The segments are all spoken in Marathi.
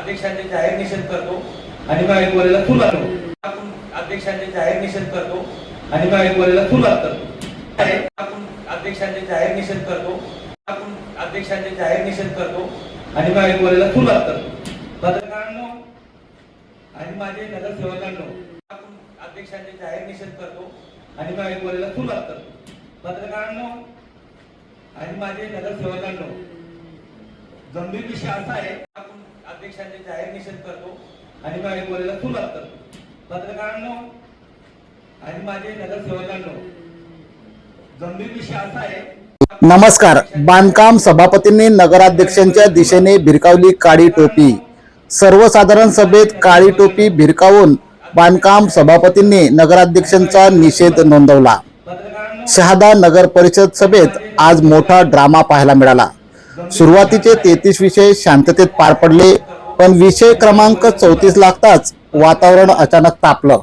अध्यक्षांचे जाहीर निषेध करतो आणि गायकवाडीला सुरुवात करतो। आपण अध्यक्षांचे जाहीर निषेध करतो आणि गायकवाडीला सुरुवात करतो। आपण अध्यक्षांचे जाहीर निषेध करतो। आपण अध्यक्षांचे जाहीर निषेध करतो आणि गायकवाडीला सुरुवात करतो। पत्रकारांनो आणि माझे नगरसेवकांनो, आपण अध्यक्षांचे जाहीर निषेध करतो आणि गायकवाडीला सुरुवात करतो। पत्रकारांनो आणि माझे नगरसेवकांनो, गंभीर विषय असा आहे, आपण अध्यक्षांचे जाहीर निषेध करतो आणि गायकवाडीला सुरुवात करतो। पत्रकारांनो आणि माझे नगरसेवकांनो, गंभीर विषय असा आहे। नमस्कार। बांधकाम सभापतींनी नगराध्यक्षांच्या दिशेने भिरकावली काळी टोपी। सर्वसाधारण सभेत काळी टोपी भिरकावून बांधकाम सभापतींनी नगराध्यक्षांचा निषेध नोंदवला। शहादा नगर परिषद सभेत आज मोठा ड्रामा पाहायला मिळाला। सुरुवातीचे 33 विषय शांततेत पार पडले, पण विषय क्रमांक 34 लागताच वातावरण अचानक तापलं।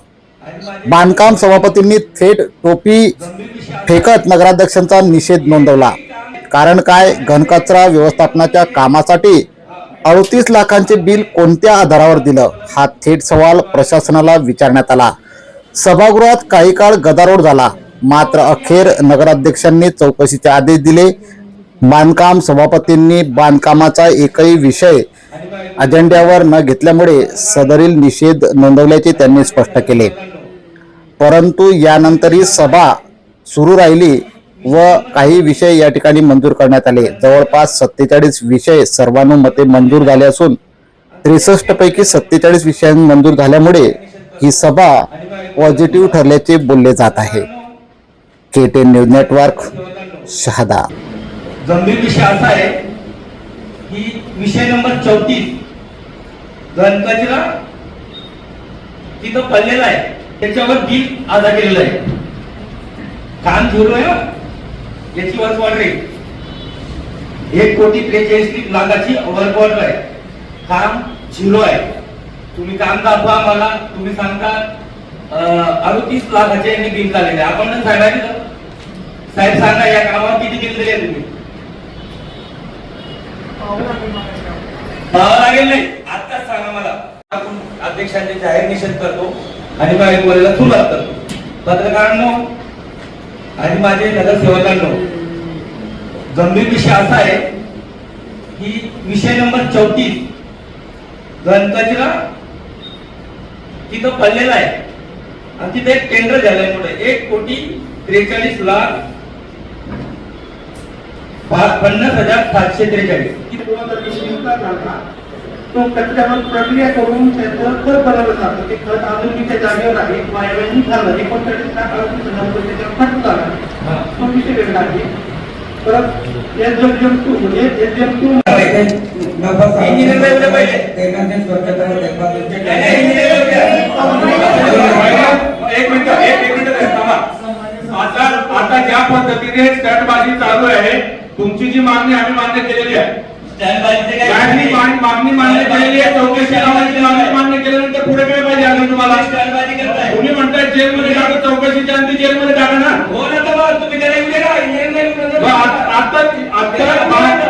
बांधकाम सभापतींनी थेट टोपी फेकत नगराध्यक्षांचा निषेध नोंदवला। कारण काय? घनकचरा व्यवस्थापनाच्या कामासाठी 38 लाखांचे बिल कोणत्या आधारावर दिलं, हा थेट सवाल प्रशासनाला विचारण्यात आला। सभागृहात काही काळ गदारोळ झाला, मात्र अखेर नगराध्यक्षांनी चौकशीचे आदेश दिले। बांधकाम सभापतींनी बांधकामाचा एकही विषय अजेंड्यावर न घेतल्यामुळे सदरील निषेध नोंदवल्याचे त्यांनी स्पष्ट केले। परंतु यानंतरही सभा सुरू राहिली व काही विषय या ठिकाणी मंजूर करण्यात आले। जवळपास 47 विषय सर्वानुमते मंजूर झाले असून 63 पैकी 47 विषय मंजूर झाल्यामुळे ही सभा पॉझिटिव्ह ठरल्याचे बोलले जात आहे। KTN news network, Shahada. गंभीर विषय असा आहे की विषय नंबर 34 घनकचरा तिथं पडलेला आहे, त्याच्यावर बिल अदा केलेलं आहे। काम सुरू आहे, याची वर्क ऑर्डर आहे 1,43 लाखाची वर्क ऑर्डर आहे। काम 0 आहे। तुम्ही काम दाखवा मला, तुम्ही सांगता 38 लाखाचे यांनी बिल काढलेले। आपण सांगायचं साहेब, सांगा या कामावर किती बिल दिले तुम्ही? पाहावं लागेल नाही, आताच सांगा मला। आपण अध्यक्षांचे जाहीर निषेध करतो आणि गायकवाडीला सुरुवात करतो। पत्रकारांनो आणि माझे नगरसेवकांनो, गंभीर विषय असा आहे की विषय नंबर 34 घनकचरा तिथं पडलेला आहे आणि तिथे एक टेंडर झालंय मोठं 1,43,50,743। तो कचऱ्यावर प्रक्रिया करून त्याचं खत बनवलं जातं। ते खत आधुनिकच्या जागेवर आहे, वायव्यांनी झालं 39,38,900 खत झालं, तो विषय वेगळा आहे। परत SWM2 म्हणजे SWM2 आता ज्या पद्धतीने स्टंटबाजी चालू आहे, तुमची जी मागणी आम्ही मान्य केलेली आहे, मागणी मान्य केलेली आहे, चौकशीला मान्य केल्यानंतर पुढे काय पाहिजे? अजून तुम्हाला तुम्ही म्हणताय जेलमध्ये टाका, चौकशीच्या अंती जेलमध्ये टाका ना। आता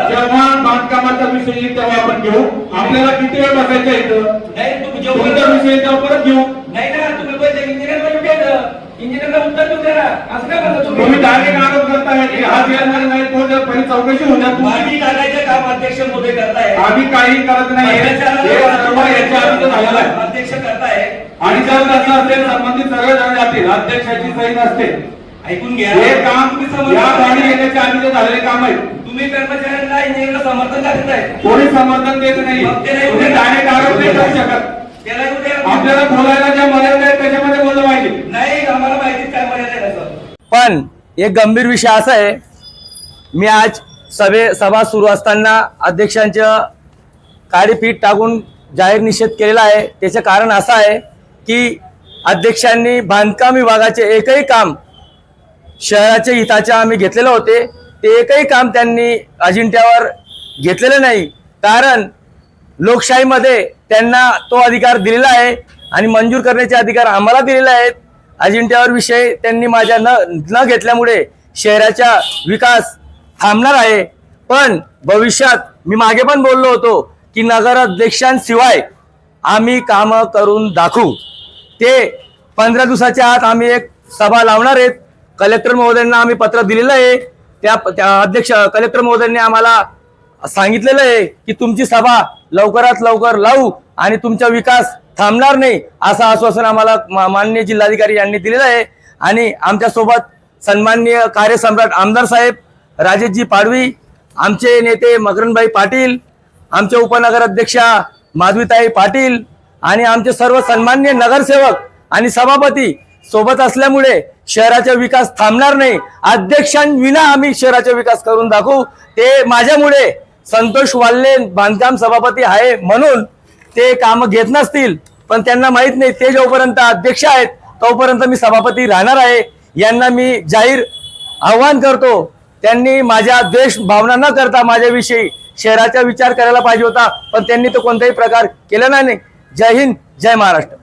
जेव्हा बांधकामाचा विषय येईल तेव्हा आपण घेऊ। आपल्याला किती वेळ बसायचा इथं? कोणता विषय तेव्हा परत घेऊ। इंजिनियरला उत्तर देऊ द्या, असं काय म्हणता तुम्ही? डायरेक्ट आरोप करताय हा जेलमध्ये नाही, तो जर पहिली चौकशी होत्या तुम्ही करायचं काम अध्यक्ष मोठे करताय। आम्ही काही करत नाही, याच्या आधी झालेला आहे। अध्यक्ष करताय आणि जर तसं असेल संबंधित सगळे जण जातील, अध्यक्षाची सही नसते। ऐकून घ्या, हे काम तुम्ही या गाडी येण्याच्या आधी झालेले काम आहे। तुम्ही कर्मचाऱ्यांना इंजिनियरला समर्थन करताय, कोणी समर्थन देत नाही। तुम्ही डायरेक्ट आरोप नाही करू शकत। आपल्याला बोलायला ज्या मर्यादा आहेत त्याच्यामध्ये बोललं पाहिजे। नाही, आम्हाला माहिती काय मर्यादा आहे असं। पण एक गंभीर विषय असा आहे, मी आज सभा सुरू असताना अध्यक्षांचं काळी फीत टाकून जाहीर निषेध केलेला आहे। त्याचं कारण असं आहे की अध्यक्षांनी बांधकाम विभागाचे एकही काम शहराच्या हिताचे आम्ही घेतलेले होते, ते एकही काम त्यांनी अजिंठ्यावर घेतलेलं नाही। कारण लोकशाहीमध्ये त्यांना तो अधिकार दिलेला आहे आणि मंजूर करण्याचे अधिकार आम्हाला दिलेले आहेत। अजिंठ्यावर विषय त्यांनी माझ्या न घेतल्यामुळे शहराचा विकास थांबणार आहे। पण भविष्यात मी मागे पण बोललो होतो की नगराध्यक्षांशिवाय आम्ही कामं करून दाखवू. ते 15 दिवसाच्या आत आम्ही एक सभा लावणार आहेत. कलेक्टर महोदयांना आम्ही पत्र दिलेलं आहे. त्या अध्यक्ष कलेक्टर महोदयांनी आम्हाला सांगितलेलं आहे की तुमची सभा लवकरात लवकर लावू आणि तुमचा विकास थांबणार नाही असं आश्वासन आम्हाला माननीय जिल्हाधिकारी यांनी दिलेलं आहे. आणि आमच्यासोबत सन्माननीय कार्यसम्राट आमदार साहेब राजेशजी पाडवी, आमचे नेते मकरंदभाई पाटील, आमचे उपनगराध्यक्षा माधवीताई पाटील आणि आमचे सर्व सन्माननीय नगरसेवक आणि सभापती सोबत असल्यामुळे शहराचा विकास थांबणार नाही. अध्यक्षांविना आम्ही शहराचा विकास करून दाखवू. ते माझ्यामुळे संतोष वाल्ले बांधकाम सभापती आहे म्हणून ते काम घेत नसतील, पण त्यांना माहित नाही ते जोपर्यंत अध्यक्ष आहेत तोपर्यंत मी सभापती राहणार आहे. यांना मी जाहीर आव्हान करतो, त्यांनी माझ्या द्वेष भावना न करता माझ्याविषयी शहराचा विचार करायला पाहिजे होता, पण त्यांनी तो कोणताही प्रकार केला नाही. जय हिंद, जय महाराष्ट्र.